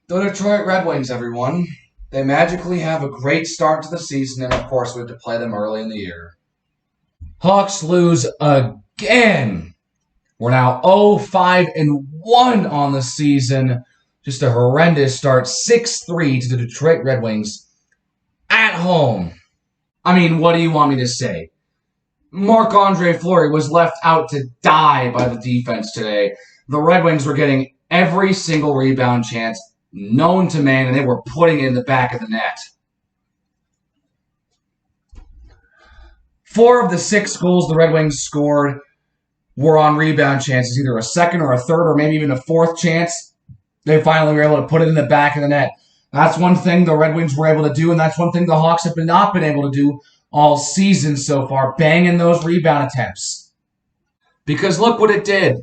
The Detroit Red Wings, everyone. They magically have a great start to the season, and of course, we have to play them early in the year. Hawks lose again. We're now 0-5-1 on the season. Just a horrendous start. 6-3 to the Detroit Red Wings at home. I mean, what do you want me to say? Marc-Andre Fleury was left out to die by the defense today. The Red Wings were getting every single rebound chance known to man, and they were putting it in the back of the net. 4 of the 6 goals the Red Wings scored were on rebound chances, either a second or a third or maybe even a fourth chance. They finally were able to put it in the back of the net. That's one thing the Red Wings were able to do, and that's one thing the Hawks have not been able to do all season so far, banging those rebound attempts. Because look what it did.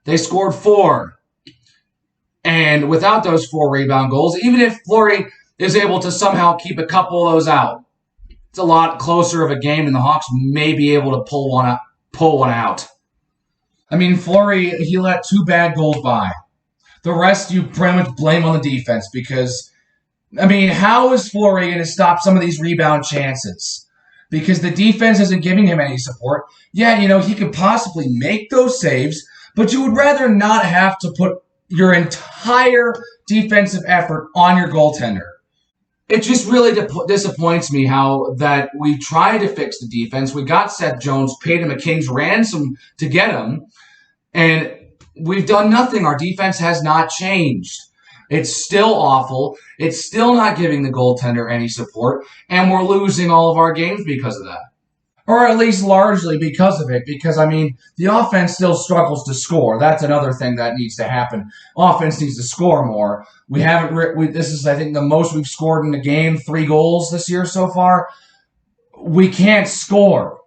They scored 4. And without those 4 rebound goals, even if Fleury is able to somehow keep a couple of those out, it's a lot closer of a game, and the Hawks may be able to pull one out. I mean, Fleury, he let 2 bad goals by. The rest you pretty much blame on the defense because, I mean, how is Fleury going to stop some of these rebound chances? Because the defense isn't giving him any support. Yeah, he could possibly make those saves, but you would rather not have to put your entire defensive effort on your goaltender. It just really disappoints me how that we tried to fix the defense. We got Seth Jones, paid him a king's ransom to get him, and we've done nothing. Our defense has not changed. It's still awful. It's still not giving the goaltender any support, and we're losing all of our games because of that. Or at least largely because of it, because, I mean, the offense still struggles to score. That's another thing that needs to happen. Offense needs to score more. This is, I think, the most we've scored in a game, 3 goals this year so far. We can't score.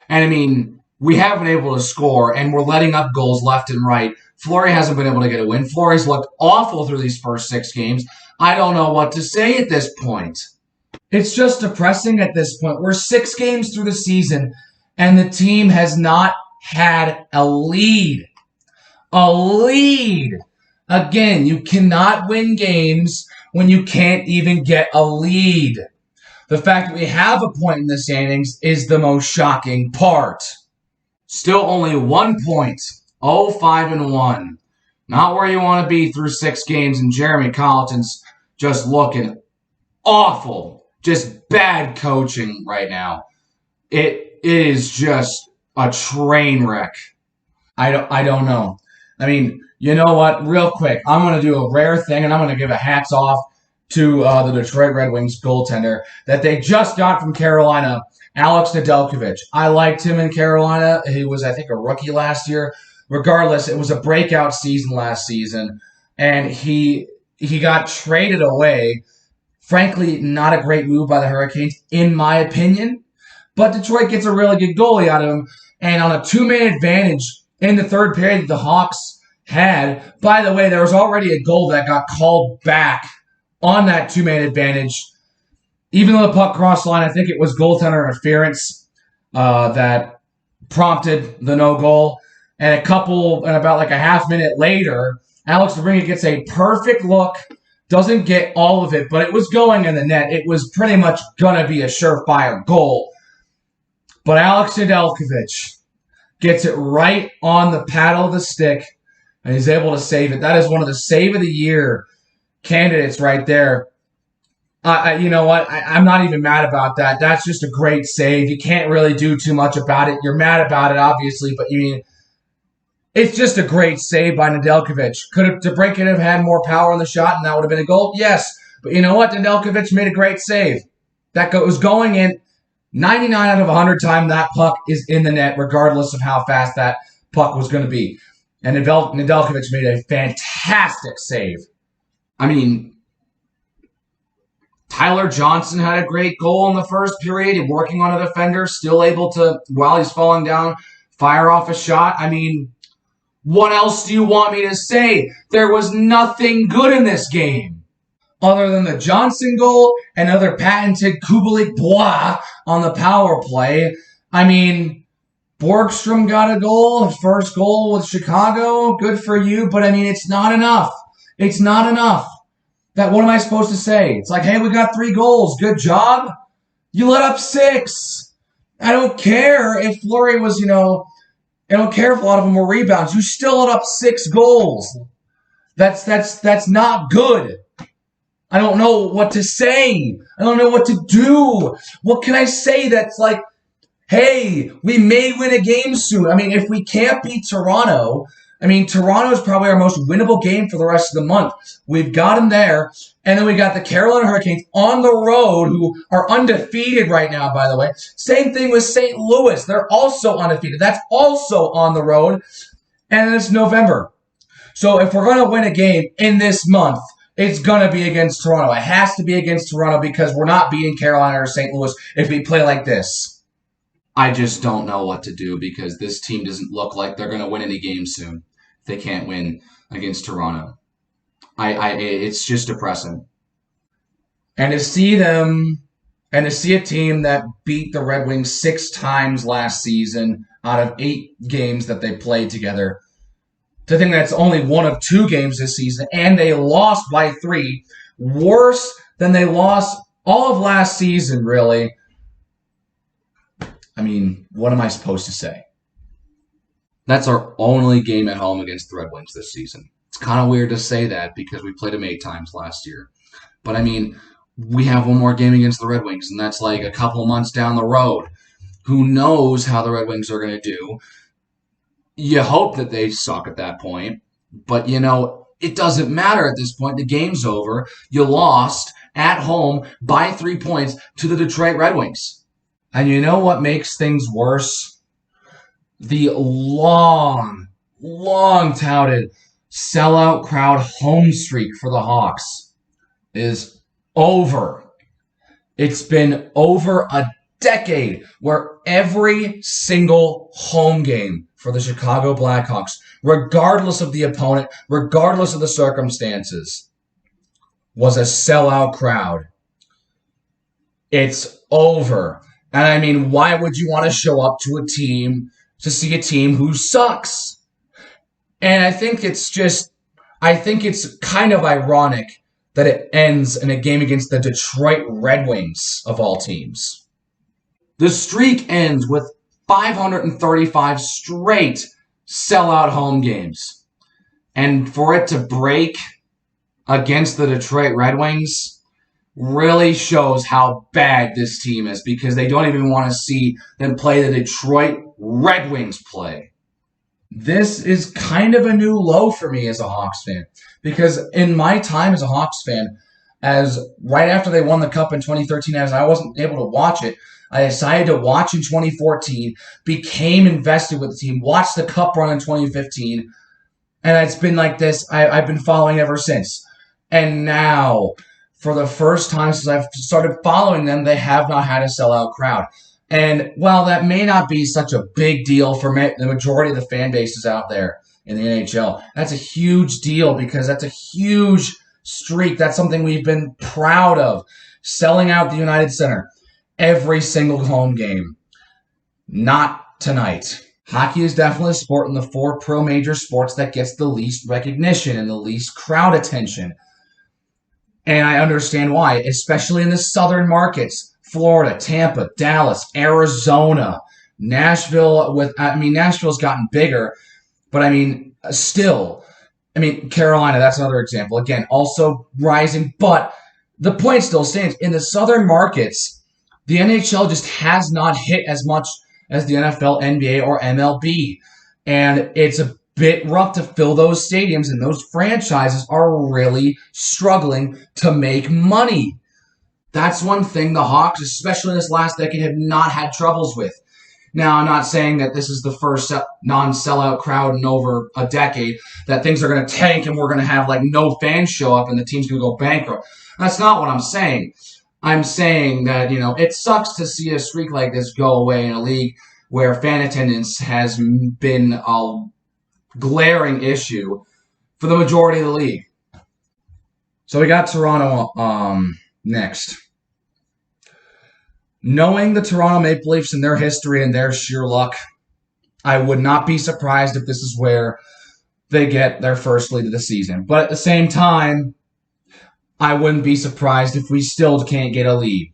And, I mean, we haven't been able to score, and we're letting up goals left and right. Fleury hasn't been able to get a win. Fleury's looked awful through these first 6 games. I don't know what to say at this point. It's just depressing at this point. We're 6 games through the season, and the team has not had a lead. A lead! Again, you cannot win games when you can't even get a lead. The fact that we have a point in the standings is the most shocking part. Still only 1 point. 0-5-1. Not where you want to be through 6 games, and Jeremy Colleton's just looking awful. Just bad coaching right now. It is just a train wreck. I don't know. I mean, you know what? Real quick, I'm going to do a rare thing, and I'm going to give a hats off to the Detroit Red Wings goaltender that they just got from Carolina, Alex Nedeljkovic. I liked him in Carolina. He was, I think, a rookie last year. Regardless, it was a breakout season last season, and he got traded away. Frankly, not a great move by the Hurricanes, in my opinion. But Detroit gets a really good goalie out of him. And on a 2-man advantage in the third period the Hawks had, by the way, there was already a goal that got called back on that 2-man advantage. Even though the puck crossed the line, I think it was goaltender interference that prompted the no goal. And about like a half minute later, Alex DeBrincat gets a perfect look. Doesn't get all of it, but it was going in the net. It was pretty much going to be a surefire goal. But Alex Nedeljkovic gets it right on the paddle of the stick, and he's able to save it. That is one of the Save of the Year candidates right there. You know what? I'm not even mad about that. That's just a great save. You can't really do too much about it. You're mad about it, obviously, but it's just a great save by Nedeljkovic. Could DeBrincat have had more power on the shot and that would have been a goal? Yes. But you know what? Nedeljkovic made a great save. That was going in 99 out of 100 times that puck is in the net, regardless of how fast that puck was going to be. And Nedeljkovic made a fantastic save. I mean, Tyler Johnson had a great goal in the first period, working on a defender, still able to, while he's falling down, fire off a shot. I mean, what else do you want me to say? There was nothing good in this game. Other than the Johnson goal and other patented Kubalik Bois on the power play. I mean, Borgstrom got a goal, his first goal with Chicago. Good for you, but I mean, it's not enough. It's not enough. what am I supposed to say? It's like, hey, we got 3 goals. Good job. You let up 6. I don't care if Fleury was, I don't care if a lot of them were rebounds. You still let up 6 goals. That's not good. I don't know what to say. I don't know what to do. What can I say that's like, hey, we may win a game soon? I mean, if we can't beat Toronto, Toronto is probably our most winnable game for the rest of the month. We've got them there. And then we got the Carolina Hurricanes on the road, who are undefeated right now, by the way. Same thing with St. Louis. They're also undefeated. That's also on the road. And it's November. So if we're going to win a game in this month, it's going to be against Toronto. It has to be against Toronto because we're not beating Carolina or St. Louis if we play like this. I just don't know what to do because this team doesn't look like they're going to win any games soon if they can't win against Toronto. It's just depressing. And to see a team that beat the Red Wings 6 times last season out of 8 games that they played together, to think that's only 1 of 2 games this season, and they lost by 3, worse than they lost all of last season, really. What am I supposed to say? That's our only game at home against the Red Wings this season. It's kind of weird to say that because we played them 8 times last year. But, we have one more game against the Red Wings, and that's like a couple months down the road. Who knows how the Red Wings are going to do? You hope that they suck at that point. But, it doesn't matter at this point. The game's over. You lost at home by 3 points to the Detroit Red Wings. And you know what makes things worse? The long touted sellout crowd home streak for the Hawks is over. It's been over a decade where every single home game for the Chicago Blackhawks, regardless of the opponent, regardless of the circumstances, was a sellout crowd. It's over. And why would you want to show up to see a team who sucks? And I think it's kind of ironic that it ends in a game against the Detroit Red Wings, of all teams. The streak ends with 535 straight sellout home games. And for it to break against the Detroit Red Wings really shows how bad this team is because they don't even want to see them play the Detroit Red Wings play. This is kind of a new low for me as a Hawks fan because in my time as a Hawks fan, as right after they won the Cup in 2013, as I wasn't able to watch it, I decided to watch in 2014, became invested with the team, watched the Cup run in 2015, and it's been like this. I've been following ever since. And now, for the first time since I've started following them, they have not had a sellout crowd. And while that may not be such a big deal for the majority of the fan bases out there in the NHL, that's a huge deal because that's a huge streak. That's something we've been proud of, selling out the United Center every single home game. Not tonight. Hockey is definitely a sport in the 4 pro major sports that gets the least recognition and the least crowd attention. And I understand why, especially in the southern markets. Florida, Tampa, Dallas, Arizona, Nashville. Nashville's gotten bigger, but still. Carolina, that's another example. Again, also rising, but the point still stands. In the southern markets, the NHL just has not hit as much as the NFL, NBA, or MLB. And it's a bit rough to fill those stadiums, and those franchises are really struggling to make money. That's one thing the Hawks, especially in this last decade, have not had troubles with. Now, I'm not saying that this is the first non-sellout crowd in over a decade, that things are going to tank and we're going to have no fans show up and the team's going to go bankrupt. That's not what I'm saying. I'm saying that, it sucks to see a streak like this go away in a league where fan attendance has been a glaring issue for the majority of the league. So we got Toronto next. Knowing the Toronto Maple Leafs and their history and their sheer luck, I would not be surprised if this is where they get their first lead of the season. But at the same time, I wouldn't be surprised if we still can't get a lead.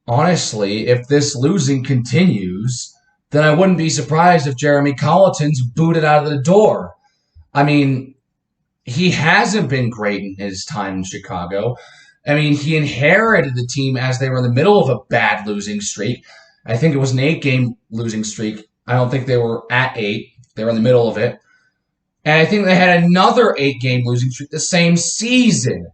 Honestly, if this losing continues, then I wouldn't be surprised if Jeremy Colleton's booted out of the door. I mean, he hasn't been great in his time in Chicago. I mean, he inherited the team as they were in the middle of a bad losing streak. I think it was an 8-game losing streak. I don't think they were at 8. They were in the middle of it. And I think they had another 8-game losing streak the same season.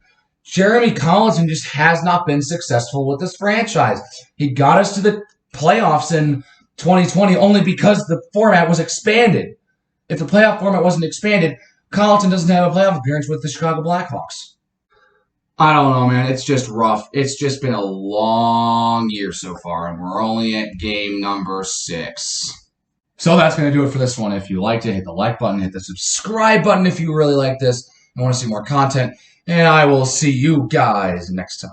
Jeremy Colleton just has not been successful with this franchise. He got us to the playoffs in 2020 only because the format was expanded. If the playoff format wasn't expanded, Colleton doesn't have a playoff appearance with the Chicago Blackhawks. I don't know, man. It's just rough. It's just been a long year so far, and we're only at game number 6. So that's going to do it for this one. If you liked it, hit the like button, hit the subscribe button if you really like this and want to see more content. And I will see you guys next time.